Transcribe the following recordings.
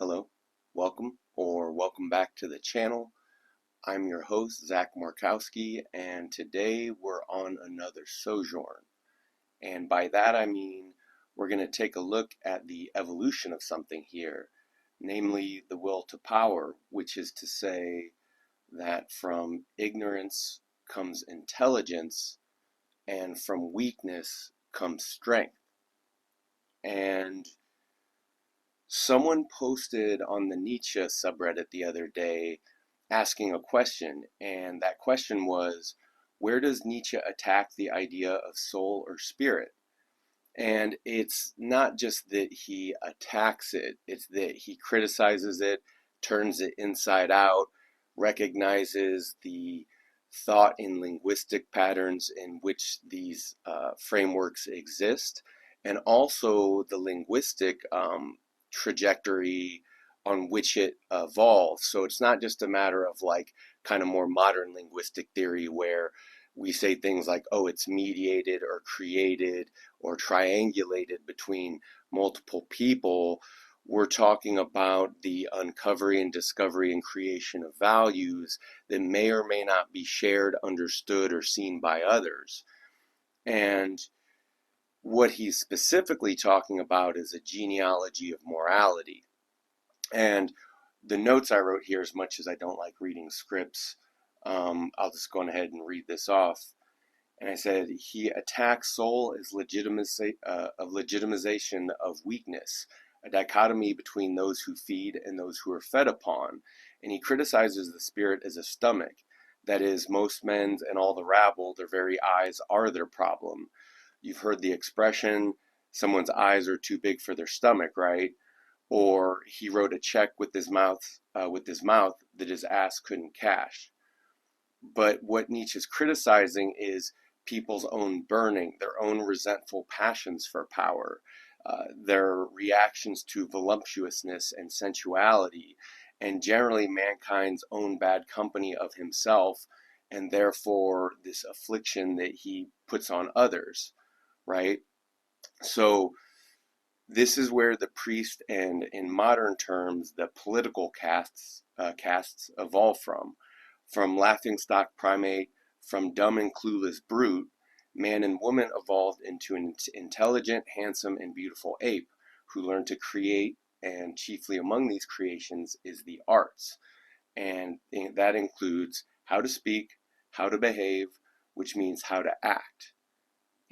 Hello, welcome back to the channel. I'm your host, Zach Markowski, and today we're on another sojourn. And by that I mean we're going to take a look at the evolution of something here, namely the will to power, which is to say that from ignorance comes intelligence, and from weakness comes strength. And someone posted on the Nietzsche subreddit the other day asking a question, and that question was, where does Nietzsche attack the idea of soul or spirit? And it's not just that he attacks it, it's that he criticizes it, turns it inside out, recognizes the thought and linguistic patterns in which these frameworks exist, and also the linguistic trajectory on which it evolves. So it's not just a matter of like kind of more modern linguistic theory where we say things like, oh, it's mediated or created or triangulated between multiple people. We're talking about the uncovering, discovery, and creation of values that may or may not be shared, understood, or seen by others. And what he's specifically talking about is a genealogy of morality. And the notes I wrote here, as much as I don't like reading scripts, I'll just go ahead and read this off. And I said, he attacks soul as legitimization of weakness, a dichotomy between those who feed and those who are fed upon. And he criticizes the spirit as a stomach. That is, most men's and all the rabble, their very eyes are their problem. You've heard the expression, someone's eyes are too big for their stomach, right? Or he wrote a check with his mouth that his ass couldn't cash. But what Nietzsche's criticizing is people's own burning, their own resentful passions for power, their reactions to voluptuousness and sensuality, and generally mankind's own bad company of himself, and therefore this affliction that he puts on others, right? So this is where the priest and, in modern terms, the political castes evolve from laughingstock primate, from dumb and clueless brute. Man and woman evolved into an intelligent, handsome, and beautiful ape who learned to create, and chiefly among these creations is the arts. And that includes how to speak, how to behave, which means how to act.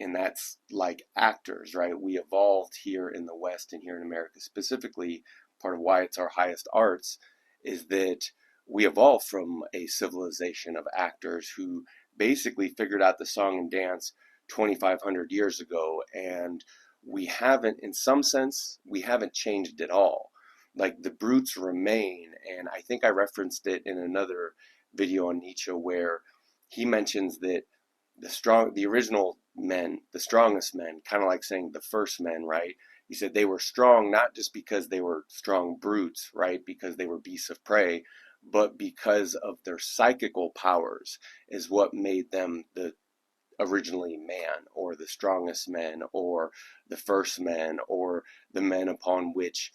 And that's like actors, right? We evolved here in the West and here in America specifically. Part of why it's our highest arts is that we evolved from a civilization of actors who basically figured out the song and dance 2,500 years ago. And we haven't, in some sense, we haven't changed at all. Like the brutes remain. And I think I referenced it in another video on Nietzsche where he mentions that the original men, the strongest men, kind of like saying the first men, right? He said they were strong not just because they were strong brutes, right? Because they were beasts of prey, but because of their psychical powers is what made them the originally man, or the strongest men, or the first men, or the men upon which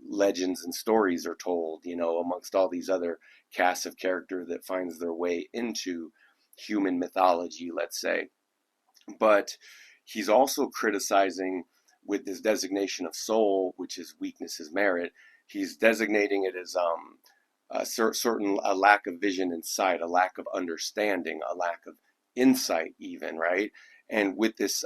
legends and stories are told, amongst all these other casts of character that finds their way into human mythology, let's say. But he's also criticizing, with this designation of soul, which is weakness is merit, he's designating it as a lack of vision and sight, a lack of understanding, a lack of insight, even, right? And with this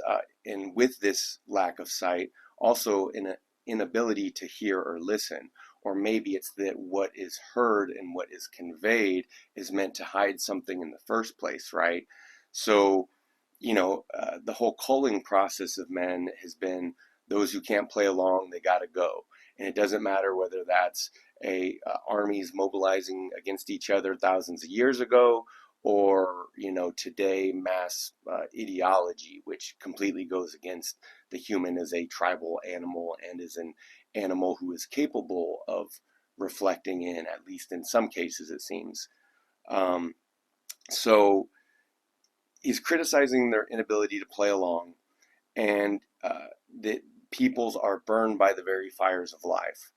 lack of sight, also an inability to hear or listen. Or maybe it's that what is heard and what is conveyed is meant to hide something in the first place, right? So, the whole culling process of men has been those who can't play along, they got to go. And it doesn't matter whether that's armies mobilizing against each other thousands of years ago, or today mass ideology, which completely goes against the human as a tribal animal and is an animal who is capable of reflecting in, at least in some cases, it seems. So he's criticizing their inability to play along, and that peoples are burned by the very fires of life.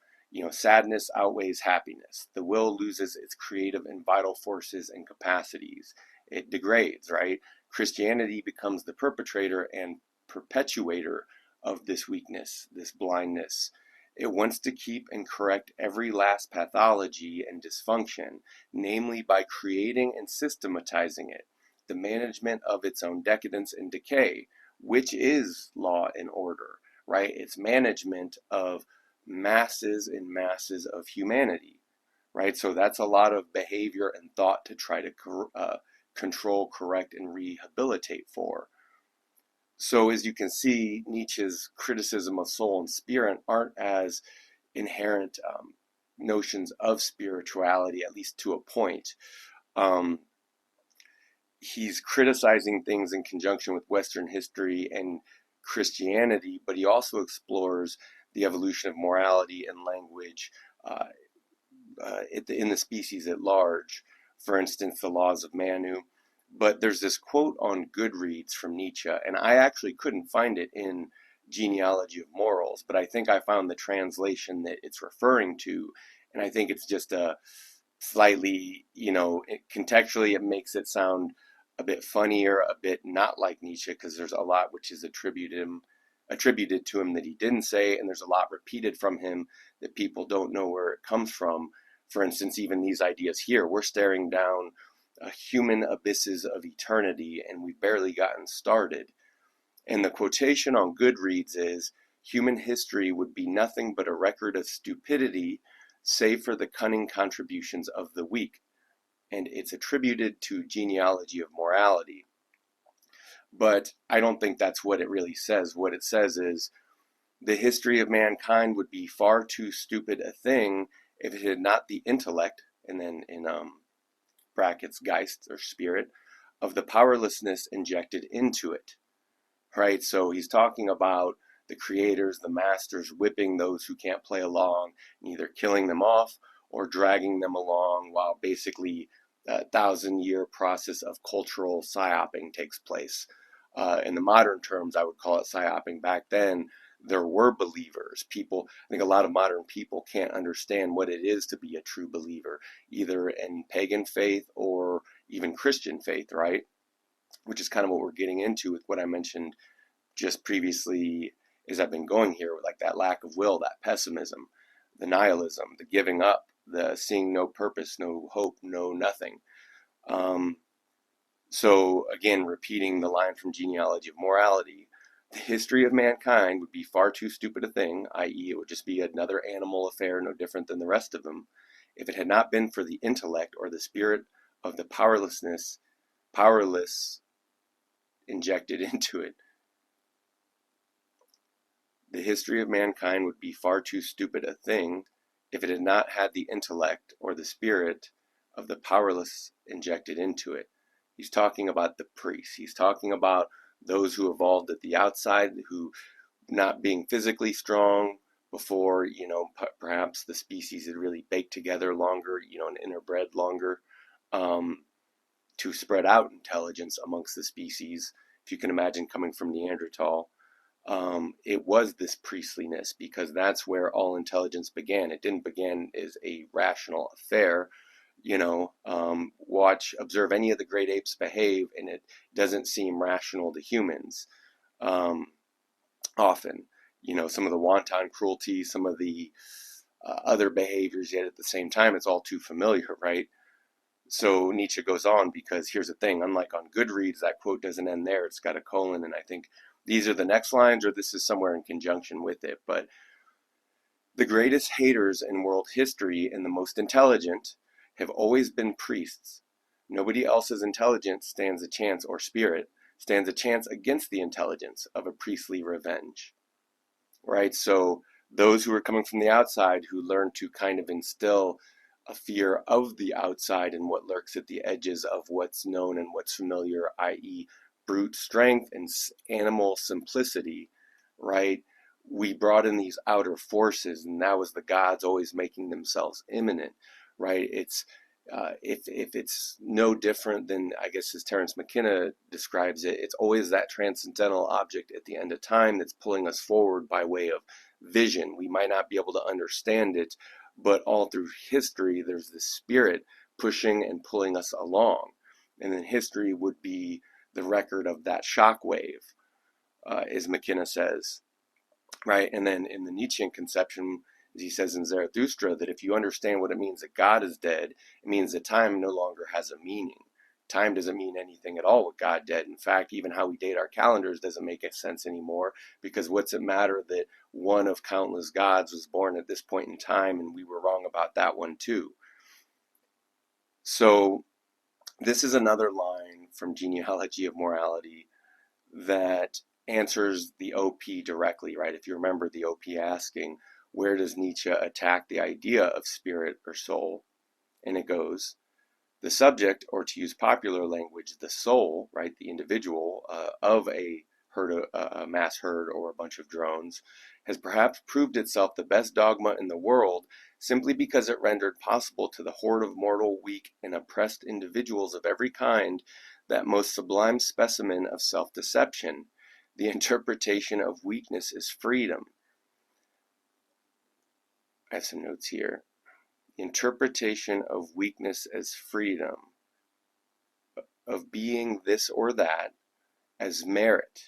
Sadness outweighs happiness. The will loses its creative and vital forces and capacities. It degrades, right? Christianity becomes the perpetrator and perpetuator of this weakness, this blindness. It wants to keep and correct every last pathology and dysfunction, namely by creating and systematizing it, the management of its own decadence and decay, which is law and order, right? It's management of masses and masses of humanity, right? So that's a lot of behavior and thought to try to control, correct, and rehabilitate for. So as you can see, Nietzsche's criticism of soul and spirit aren't as inherent notions of spirituality, at least to a point. He's criticizing things in conjunction with Western history and Christianity, but he also explores the evolution of morality and language in the species at large. For instance, the laws of Manu. But there's this quote on Goodreads from Nietzsche, and I actually couldn't find it in Genealogy of Morals, but I think I found the translation that it's referring to, and I think it's just a slightly, contextually it makes it sound a bit funnier, a bit not like Nietzsche, because there's a lot which is attributed to him that he didn't say, and there's a lot repeated from him that people don't know where it comes from. For instance, even these ideas here, we're staring down human abysses of eternity, and we've barely gotten started. And the quotation on Goodreads is, human history would be nothing but a record of stupidity, save for the cunning contributions of the weak. And it's attributed to Genealogy of Morality. But I don't think that's what it really says. What it says is, the history of mankind would be far too stupid a thing if it had not the intellect, and then in brackets, Geist or spirit, of the powerlessness injected into it, right? So he's talking about the creators, the masters, whipping those who can't play along, and either killing them off or dragging them along while basically a 1,000-year process of cultural psyoping takes place. In the modern terms, I would call it psyoping. Back then, there were believers. People, I think a lot of modern people can't understand what it is to be a true believer, either in pagan faith or even Christian faith, right? Which is kind of what we're getting into with what I mentioned just previously as I've been going here, with like that lack of will, that pessimism, the nihilism, the giving up, the seeing no purpose, no hope, no nothing. So again, repeating the line from Genealogy of Morality, the history of mankind would be far too stupid a thing, i.e. it would just be another animal affair no different than the rest of them, if it had not been for the intellect or the spirit of the powerless injected into it. The history of mankind would be far too stupid a thing if it had not had the intellect or the spirit of the powerless injected into it. He's talking about the priests. He's talking about those who evolved at the outside, who, not being physically strong before, perhaps the species had really baked together longer, and interbred longer, to spread out intelligence amongst the species. If you can imagine coming from Neanderthal, it was this priestliness, because that's where all intelligence began. It didn't begin as a rational affair. Observe any of the great apes behave, and it doesn't seem rational to humans. Often, some of the wanton cruelty, some of the other behaviors, yet at the same time, it's all too familiar, right? So Nietzsche goes on, because here's the thing, unlike on Goodreads, that quote doesn't end there. It's got a colon, and I think these are the next lines, or this is somewhere in conjunction with it. But the greatest haters in world history and the most intelligent have always been priests. Nobody else's intelligence stands a chance, or spirit stands a chance against the intelligence of a priestly revenge, right? So those who are coming from the outside, who learn to kind of instill a fear of the outside and what lurks at the edges of what's known and what's familiar, i.e. brute strength and animal simplicity, right? We brought in these outer forces, and that was the gods always making themselves imminent, right? It's if it's no different than, I guess, as Terrance McKenna describes it, it's always that transcendental object at the end of time that's pulling us forward by way of vision. We might not be able to understand it, but all through history, there's this spirit pushing and pulling us along. And then history would be the record of that shock wave, as McKenna says, right? And then in the Nietzschean conception, as he says in Zarathustra, that if you understand what it means that God is dead, it means that time no longer has a meaning. Time doesn't mean anything at all with God dead. In fact, even how we date our calendars doesn't make sense anymore, because what's it matter that one of countless gods was born at this point in time, and we were wrong about that one too. So this is another line from Genealogy of Morality that answers the OP directly, right? If you remember the OP asking, where does Nietzsche attack the idea of spirit or soul? And it goes, the subject, or to use popular language, the soul, right, the individual of a herd, a mass herd or a bunch of drones, has perhaps proved itself the best dogma in the world simply because it rendered possible to the horde of mortal, weak, and oppressed individuals of every kind that most sublime specimen of self-deception, the interpretation of weakness as freedom. I have some notes here. Interpretation of weakness as freedom, of being this or that as merit.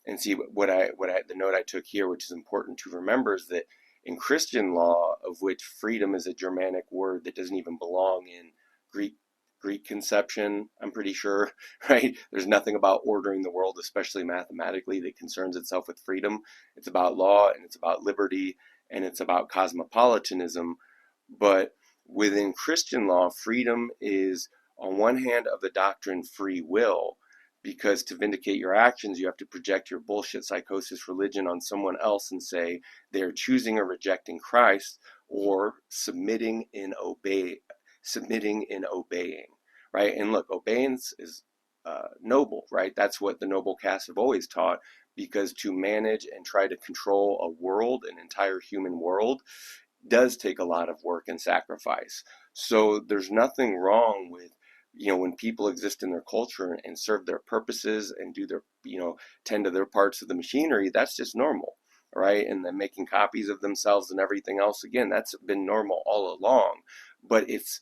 And see the note I took here, which is important to remember, is that in Christian law, of which freedom is a Germanic word that doesn't even belong in Greek conception, I'm pretty sure, right? There's nothing about ordering the world, especially mathematically, that concerns itself with freedom. It's about law, and it's about liberty, and it's about cosmopolitanism. But within Christian law, freedom is, on one hand, of the doctrine free will, because to vindicate your actions, you have to project your bullshit psychosis religion on someone else and say they're choosing or rejecting Christ, or submitting in obeying, right? And look, obedience is noble, right? That's what the noble caste have always taught, because to manage and try to control a world, an entire human world, does take a lot of work and sacrifice. So there's nothing wrong with, when people exist in their culture and serve their purposes and do their, tend to their parts of the machinery. That's just normal, right? And then making copies of themselves and everything else, again, that's been normal all along. But it's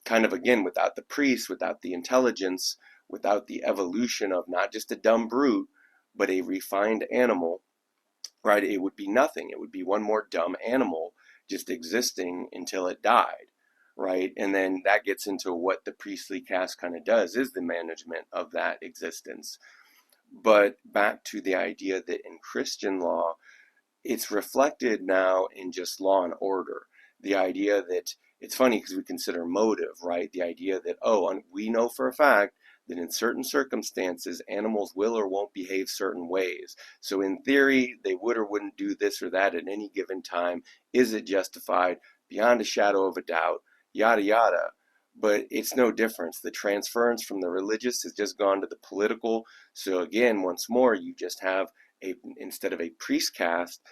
kind of, again, without the priest, without the intelligence, without the evolution of not just a dumb brute, but a refined animal, right? It would be nothing. It would be one more dumb animal just existing until it died, right? And then that gets into what the priestly caste kind of does, is the management of that existence. But back to the idea that in Christian law, it's reflected now in just law and order. The idea that, it's funny because we consider motive, right? The idea that, we know for a fact that in certain circumstances, animals will or won't behave certain ways. So in theory, they would or wouldn't do this or that at any given time. Is it justified? Beyond a shadow of a doubt, yada, yada. But it's no difference. The transference from the religious has just gone to the political. So again, once more, you just have instead of a priest caste,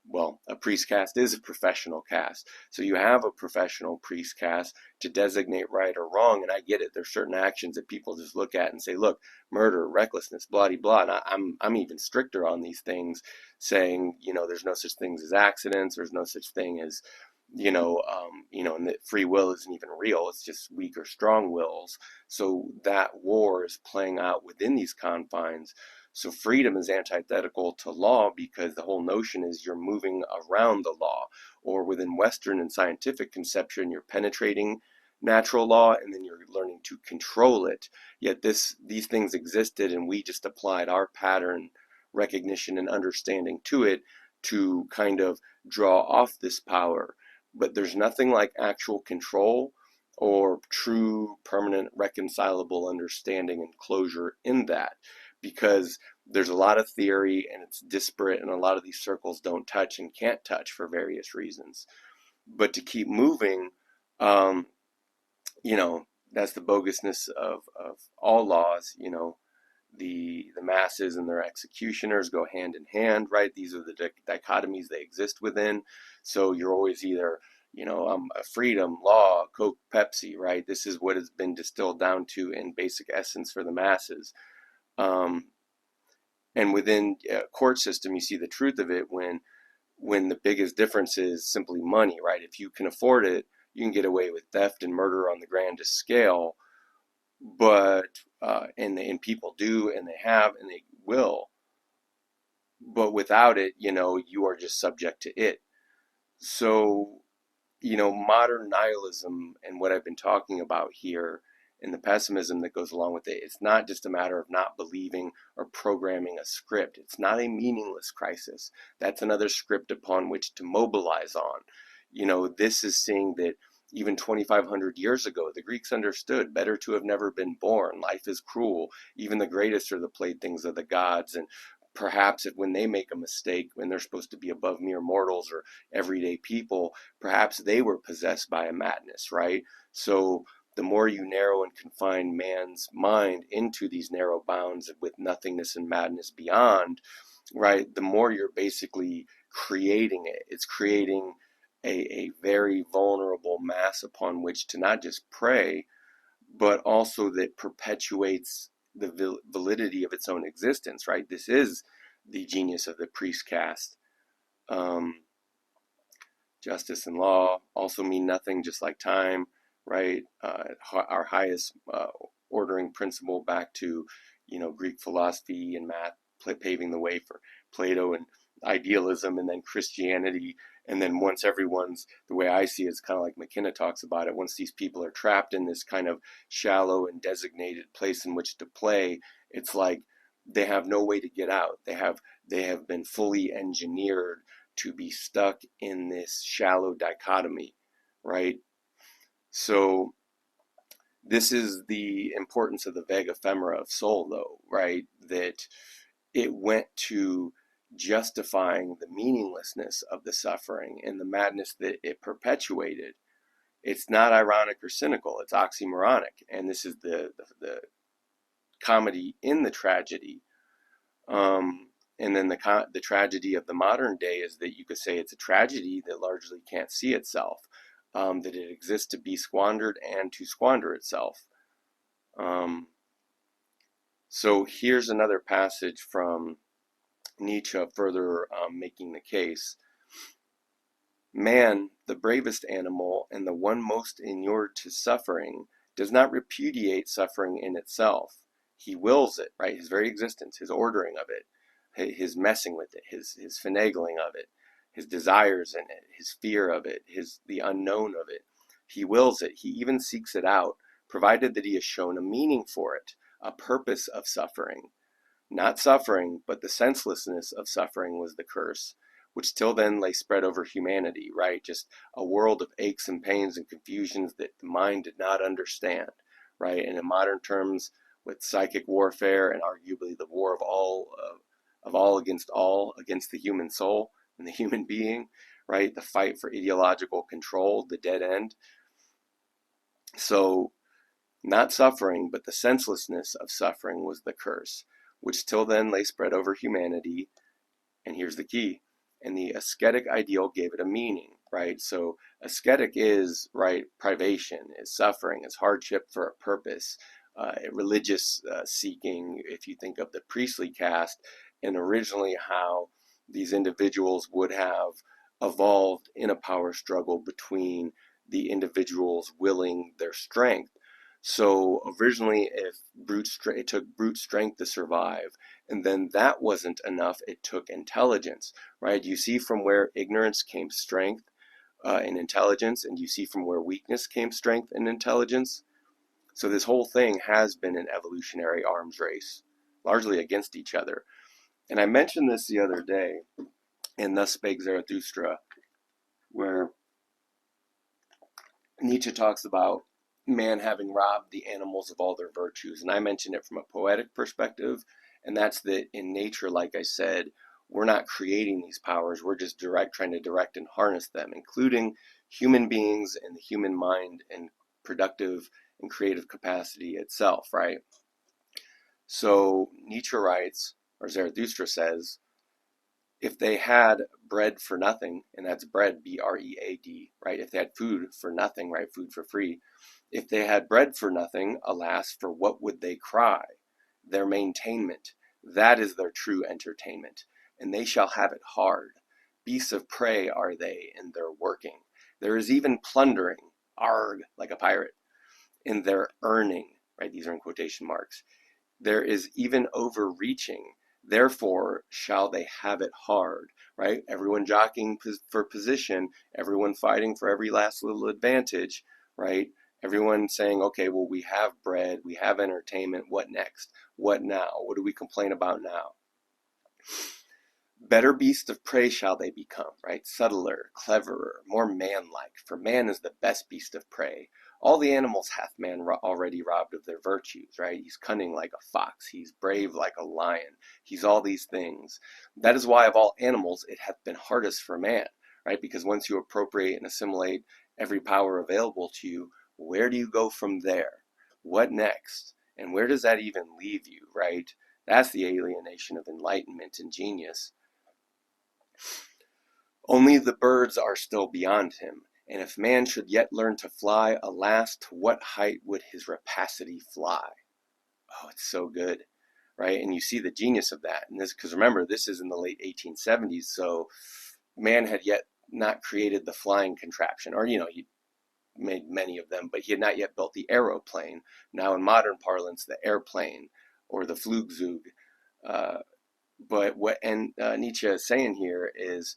well, a priest caste is a professional caste. So you have a professional priest caste to designate right or wrong. And I get it. There's certain actions that people just look at and say, look, murder, recklessness, blah, blah, blah. And I'm even stricter on these things, saying, there's no such things as accidents. There's no such thing as, and that free will isn't even real. It's just weak or strong wills. So that war is playing out within these confines. So freedom is antithetical to law, because the whole notion is you're moving around the law, or within Western and scientific conception, you're penetrating natural law and then you're learning to control it. Yet these things existed, and we just applied our pattern recognition and understanding to it to kind of draw off this power. But there's nothing like actual control or true, permanent, reconcilable understanding and closure in that, because there's a lot of theory and it's disparate, and a lot of these circles don't touch and can't touch for various reasons. But to keep moving, that's the bogusness of all laws. The masses and their executioners go hand in hand, right? These are the dichotomies they exist within. So you're always either, freedom, law, Coke, Pepsi, right? This is what has been distilled down to in basic essence for the masses. And within a court system, you see the truth of it when when the biggest difference is simply money, right? If you can afford it, you can get away with theft and murder on the grandest scale, but and people do, and they have, and they will, but without it, you are just subject to it. So, modern nihilism and what I've been talking about here and the pessimism that goes along with it, it's not just a matter of not believing or programming a script. It's not a meaningless crisis. That's another script upon which to mobilize on. This is seeing that even 2,500 years ago, the Greeks understood better to have never been born. Life is cruel. Even the greatest are the playthings of the gods. And perhaps if when they make a mistake, when they're supposed to be above mere mortals or everyday people, perhaps they were possessed by a madness, right? So the more you narrow and confine man's mind into these narrow bounds with nothingness and madness beyond, right, the more you're basically creating it. It's creating a very vulnerable mass upon which to not just prey, but also that perpetuates the validity of its own existence, right? This is the genius of the priest caste. Justice and law also mean nothing, just like time, right? Our highest ordering principle back to, Greek philosophy and math, paving the way for Plato and idealism, and then Christianity. And then once everyone's, the way I see it, it's kind of like McKenna talks about it, once these people are trapped in this kind of shallow and designated place in which to play, it's like they have no way to get out. They have been fully engineered to be stuck in this shallow dichotomy, right? So this is the importance of the vague ephemera of soul, though, right? That it went to justifying the meaninglessness of the suffering and the madness that it perpetuated. It's not ironic or cynical, it's oxymoronic. And this is the comedy in the tragedy. And then the tragedy of the modern day is that you could say it's a tragedy that largely can't see itself, that it exists to be squandered and to squander itself. So here's another passage from Nietzsche further making the case. Man, the bravest animal and the one most inured to suffering, does not repudiate suffering in itself. He wills it, right? His very existence, his ordering of it, his messing with it, his finagling of it, his desires in it, his fear of it, the unknown of it. He wills it. He even seeks it out, provided that he has shown a meaning for it, a purpose of suffering. Not suffering, but the senselessness of suffering was the curse, which till then lay spread over humanity, right? Just a world of aches and pains and confusions that the mind did not understand, right? And in modern terms, with psychic warfare and arguably the war of all against the human soul and the human being, right? The fight for ideological control, the dead end. So not suffering, but the senselessness of suffering was the curse, which till then lay spread over humanity. And here's the key. And the ascetic ideal gave it a meaning, right? So ascetic is, right, privation, is suffering, is hardship for a purpose, religious seeking, if you think of the priestly caste, and originally how these individuals would have evolved in a power struggle between the individuals willing their strength. So originally, it took brute strength to survive, and then that wasn't enough. It took intelligence, right? You see from where ignorance came strength and intelligence, and you see from where weakness came strength and intelligence. So this whole thing has been an evolutionary arms race, largely against each other. And I mentioned this the other day in Thus Spake Zarathustra, where Nietzsche talks about man having robbed the animals of all their virtues. And I mention it from a poetic perspective, and that's that in nature, like I said, we're not creating these powers, we're just trying to direct and harness them, including human beings and the human mind and productive and creative capacity itself, right? So Nietzsche writes, or Zarathustra says, if they had bread for nothing, and that's bread, B-R-E-A-D, right? If they had food for nothing, right? Food for free. If they had bread for nothing, alas, for what would they cry? Their maintainment, that is their true entertainment, and they shall have it hard. beasts of prey are they in their working. There is even plundering, arg, like a pirate, in their earning, right? These are in quotation marks. There is even overreaching, therefore shall they have it hard, right? Everyone jockeying for position, everyone fighting for every last little advantage, right? Everyone saying, okay, well, we have bread, we have entertainment, what next? What now? What do we complain about now? Better beasts of prey shall they become, right? Subtler, cleverer, more manlike, for man is the best beast of prey. All the animals hath man already robbed of their virtues, right? He's cunning like a fox, he's brave like a lion, he's all these things. That is why of all animals it hath been hardest for man, right? Because once you appropriate and assimilate every power available to you, where do you go from there? What next? And where does that even leave you, right? That's the alienation of enlightenment and genius. Only the birds are still beyond him, and if man should yet learn to fly, alas, to what height would his rapacity fly? Oh, it's so good, right? And you see the genius of that. And this, because remember, this is in the late 1870s, so man had yet not created the flying contraption, or, he made many of them, but he had not yet built the aeroplane. Now, in modern parlance, the airplane or the Flugzeug. But what Nietzsche is saying here is,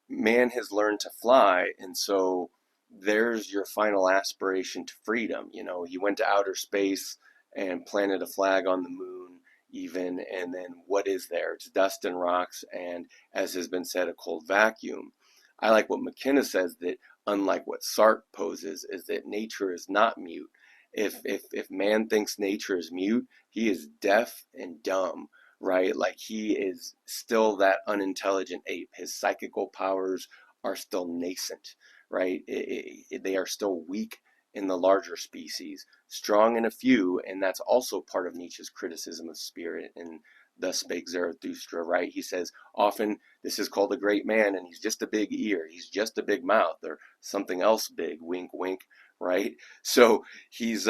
man has learned to fly, and so there's your final aspiration to freedom. He went to outer space and planted a flag on the moon even, and then what is there? It's dust and rocks, and as has been said, a cold vacuum. I like what McKenna says, that unlike what Sartre poses, is that nature is not mute. If man thinks nature is mute, he is deaf and dumb, right? Like, he is still that unintelligent ape. His psychical powers are still nascent, right? They are still weak in the larger species, strong in a few, and that's also part of Nietzsche's criticism of spirit in the Spake, Zarathustra, right? He says often this is called a great man, and he's just a big ear, he's just a big mouth, or something else big, wink, wink, right? So he's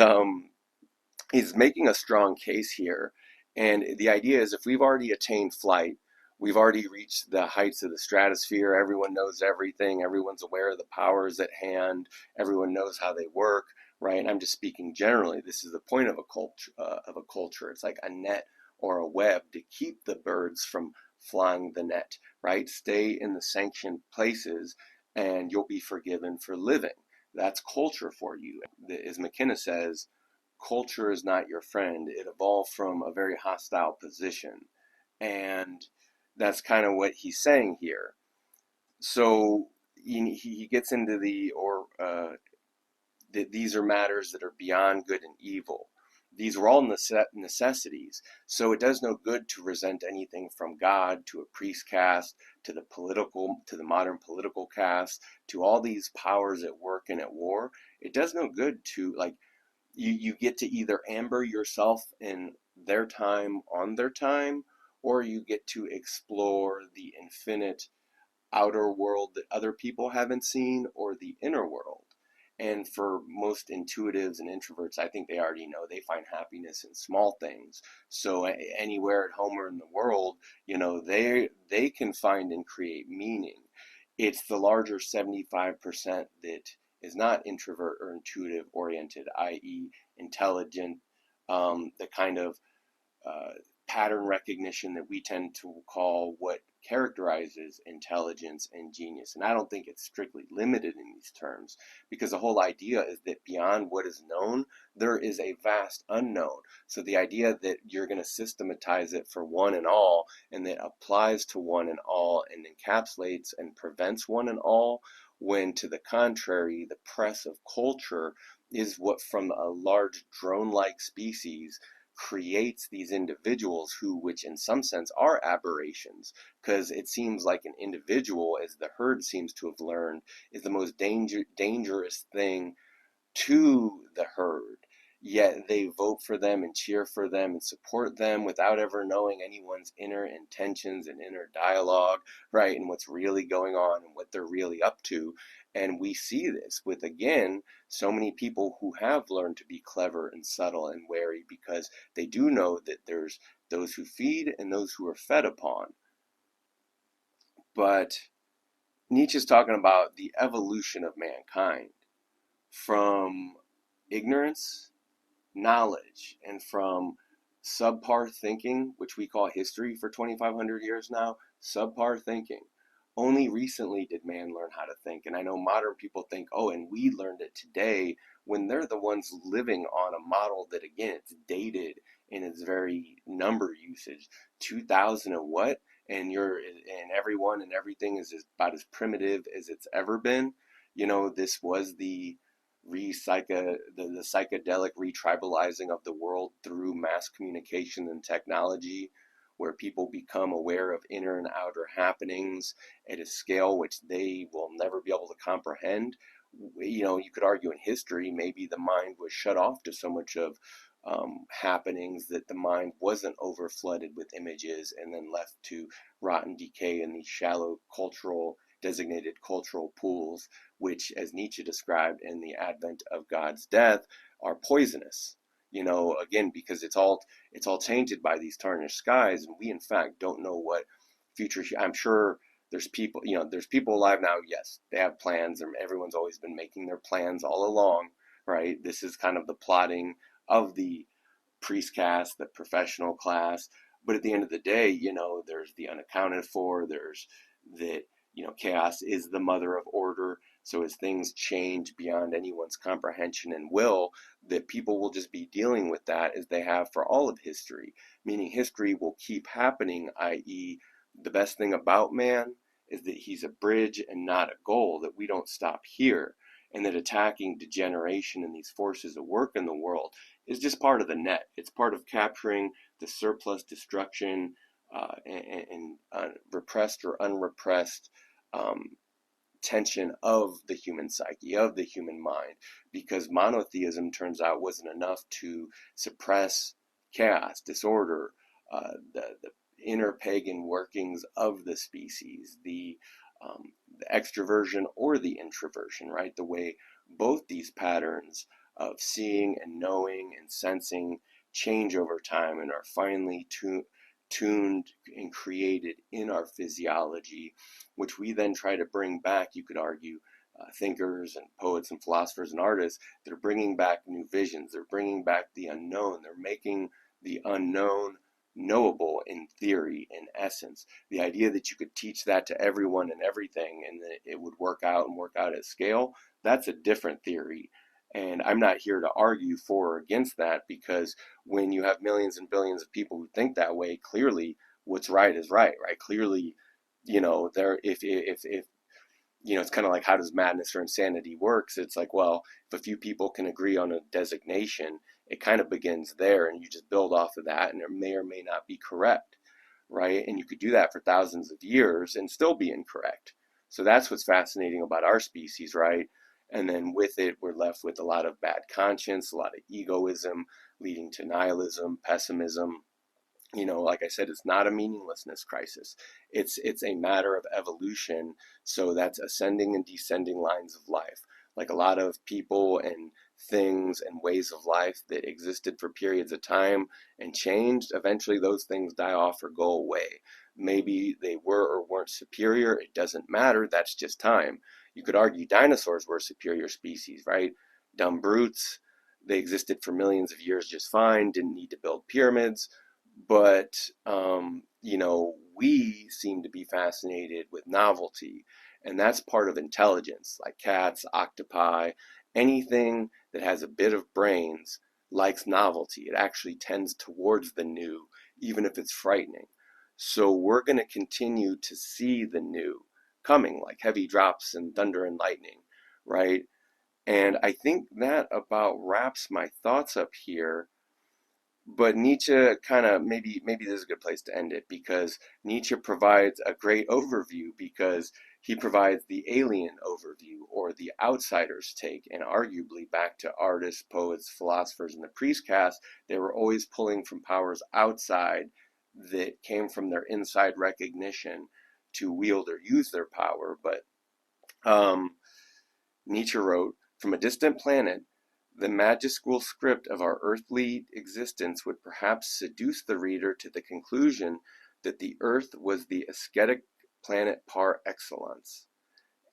making a strong case here. And the idea is, if we've already attained flight, we've already reached the heights of the stratosphere, everyone knows everything, everyone's aware of the powers at hand, everyone knows how they work, right? And I'm just speaking generally. This is the point of a culture. It's like a net or a web to keep the birds from flying the net, right? Stay in the sanctioned places and you'll be forgiven for living. That's culture for you. As McKenna says, culture is not your friend. It evolved from a very hostile position. And that's kind of what he's saying here. So he gets into that these are matters that are beyond good and evil. These are all necessities. So it does no good to resent anything from God to a priest caste, to the modern political caste, to all these powers at work and at war. It does no good to, like, you get to either amber yourself in their time on their time, or you get to explore the infinite outer world that other people haven't seen, or the inner world. And for most intuitives and introverts, I think they already know they find happiness in small things. So anywhere at home or in the world, they can find and create meaning. It's the larger 75% that is not introvert or intuitive oriented, i.e. intelligent, the kind of pattern recognition that we tend to call what characterizes intelligence and genius. And I don't think it's strictly limited in these terms, because the whole idea is that beyond what is known, there is a vast unknown. So the idea that you're going to systematize it for one and all, and that applies to one and all, and encapsulates and prevents one and all, when to the contrary, the press of culture is what, from a large drone-like species, creates these individuals which in some sense are aberrations, because it seems like an individual, as the herd seems to have learned, is the most dangerous thing to the herd. Yet they vote for them and cheer for them and support them without ever knowing anyone's inner intentions and inner dialogue, right? And what's really going on and what they're really up to. And we see this with, again, so many people who have learned to be clever and subtle and wary, because they do know that there's those who feed and those who are fed upon. But Nietzsche's talking about the evolution of mankind from ignorance, knowledge, and from subpar thinking, which we call history for 2,500 years now, subpar thinking. Only recently did man learn how to think. And I know modern people think, oh, and we learned it today, when they're the ones living on a model that, again, it's dated in its very number usage. 2000 and what? And everyone and everything is about as primitive as it's ever been. This was the psychedelic retribalizing of the world through mass communication and technology, where people become aware of inner and outer happenings at a scale which they will never be able to comprehend. You could argue in history, maybe the mind was shut off to so much of happenings that the mind wasn't over flooded with images and then left to rot and decay in these shallow designated cultural pools, which, as Nietzsche described in The Advent of God's Death, are poisonous. Again, because it's all tainted by these tarnished skies, and we in fact don't know what future. I'm sure there's people alive now. Yes, they have plans, and everyone's always been making their plans all along, right? This is kind of the plotting of the priest caste, the professional class. But at the end of the day, there's the unaccounted for. There's that chaos is the mother of order. So as things change beyond anyone's comprehension and will, that people will just be dealing with that as they have for all of history, meaning history will keep happening, i.e., the best thing about man is that he's a bridge and not a goal, that we don't stop here, and that attacking degeneration and these forces at work in the world is just part of the net. It's part of capturing the surplus destruction and repressed or unrepressed tension of the human psyche, of the human mind, because monotheism turns out wasn't enough to suppress chaos, disorder, the inner pagan workings of the species, the extroversion or the introversion, right? The way both these patterns of seeing and knowing and sensing change over time and are finally tuned and created in our physiology, which we then try to bring back, you could argue, thinkers and poets and philosophers and artists, they're bringing back new visions. They're bringing back the unknown. They're making the unknown knowable in theory, in essence. The idea that you could teach that to everyone and everything and that it would work out and work out at scale, that's a different theory. And I'm not here to argue for or against that, because when you have millions and billions of people who think that way, clearly what's right is right, right? Clearly, there if it's kind of like, how does madness or insanity works? It's like, well, if a few people can agree on a designation, it kind of begins there, and you just build off of that, and it may or may not be correct, right? And you could do that for thousands of years and still be incorrect. So that's what's fascinating about our species, right? And then with it, we're left with a lot of bad conscience, a lot of egoism, leading to nihilism, pessimism. Like I said, it's not a meaninglessness crisis. It's a matter of evolution. So that's ascending and descending lines of life. Like a lot of people and things and ways of life that existed for periods of time and changed, eventually those things die off or go away. Maybe they were or weren't superior. It doesn't matter. That's just time. You could argue dinosaurs were a superior species, right? Dumb brutes. They existed for millions of years just fine, didn't need to build pyramids. But we seem to be fascinated with novelty, and that's part of intelligence. Like cats, octopi, anything that has a bit of brains likes novelty. It actually tends towards the new, even if it's frightening. So we're going to continue to see the new coming, like heavy drops and thunder and lightning, right? And I think that about wraps my thoughts up here. But Nietzsche kind of, maybe this is a good place to end it, because Nietzsche provides a great overview, because he provides the alien overview, or the outsider's take. And arguably, back to artists, poets, philosophers, and the priest caste, they were always pulling from powers outside that came from their inside recognition to wield or use their power. But Nietzsche wrote, "From a distant planet, the majuscule script of our earthly existence would perhaps seduce the reader to the conclusion that the earth was the ascetic planet par excellence."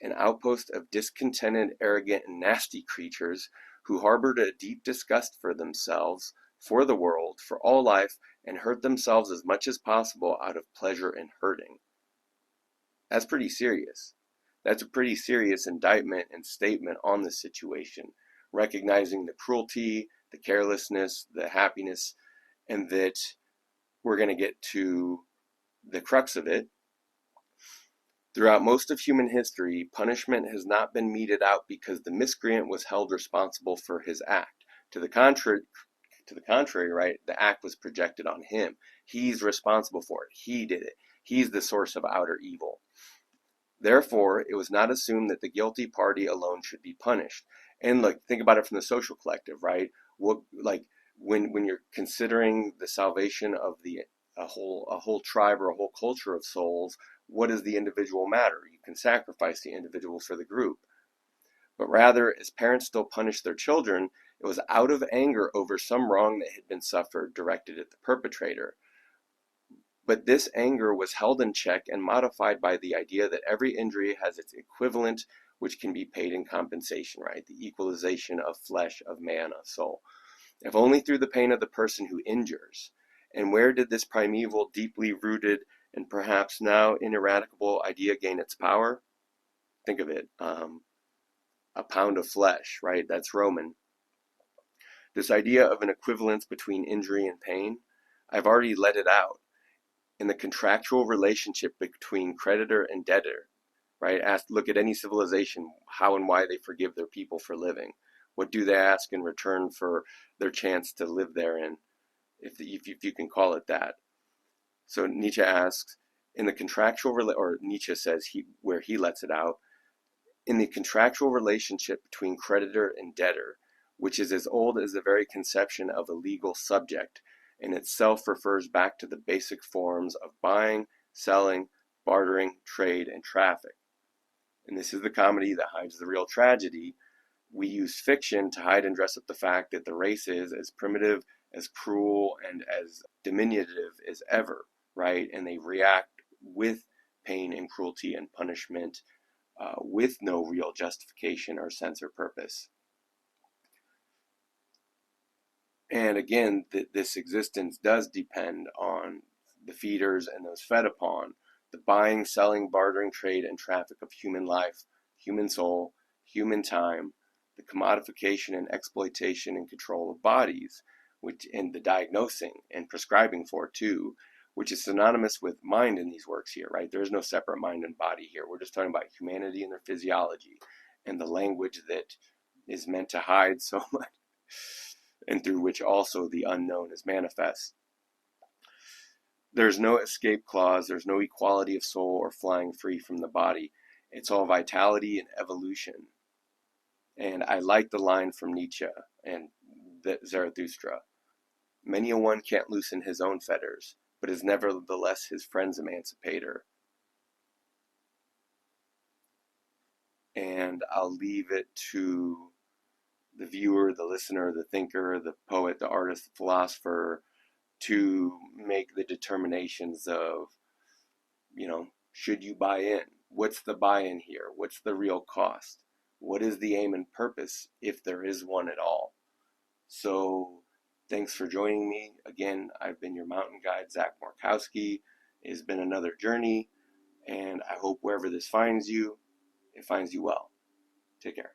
an outpost of discontented, arrogant, and nasty creatures who harbored a deep disgust for themselves, for the world, for all life, and hurt themselves as much as possible out of pleasure in hurting. That's pretty serious. That's a pretty serious indictment and statement on the situation, recognizing the cruelty, the carelessness, the happiness, and that we're going to get to the crux of it. Throughout most of human history, punishment has not been meted out because the miscreant was held responsible for his act. To the contrary, right, the act was projected on him. He's responsible for it. He did it. He's the source of outer evil. Therefore, it was not assumed that the guilty party alone should be punished. And look, think about it from the social collective, right? What, like, when you're considering the salvation of a whole tribe or a whole culture of souls, what does the individual matter? You can sacrifice the individual for the group. But rather, as parents still punish their children, it was out of anger over some wrong that had been suffered directed at the perpetrator. But this anger was held in check and modified by the idea that every injury has its equivalent, which can be paid in compensation, right? The equalization of flesh, of man, of soul. If only through the pain of the person who injures. And where did this primeval, deeply rooted, and perhaps now ineradicable idea gain its power? Think of it, a pound of flesh, right? That's Roman. This idea of an equivalence between injury and pain, I've already let it out. In the contractual relationship between creditor and debtor, right? Look at any civilization, how and why they forgive their people for living. What do they ask in return for their chance to live therein, if you can call it that? So Nietzsche asks, in the contractual, or Nietzsche says where he lets it out, in the contractual relationship between creditor and debtor, which is as old as the very conception of a legal subject, and itself refers back to the basic forms of buying, selling, bartering, trade, and traffic. And this is the comedy that hides the real tragedy. We use fiction to hide and dress up the fact that the race is as primitive, as cruel, and as diminutive as ever, right? And they react with pain and cruelty and punishment with no real justification or sense or purpose. And again, this existence does depend on the feeders and those fed upon, the buying, selling, bartering, trade, and traffic of human life, human soul, human time, the commodification and exploitation and control of bodies, and the diagnosing and prescribing for too, which is synonymous with mind in these works here, right? There is no separate mind and body here. We're just talking about humanity and their physiology and the language that is meant to hide so much, and through which also the unknown is manifest. There's no escape clause, there's no equality of soul or flying free from the body. It's all vitality and evolution. And I like the line from Nietzsche and Zarathustra. Many a one can't loosen his own fetters, but is nevertheless his friend's emancipator. And I'll leave it to the viewer, the listener, the thinker, the poet, the artist, the philosopher to make the determinations of, should you buy in? What's the buy-in here? What's the real cost? What is the aim and purpose, if there is one at all? So thanks for joining me. Again, I've been your mountain guide, Zach Markowski. It has been another journey, and I hope wherever this finds you, it finds you well. Take care.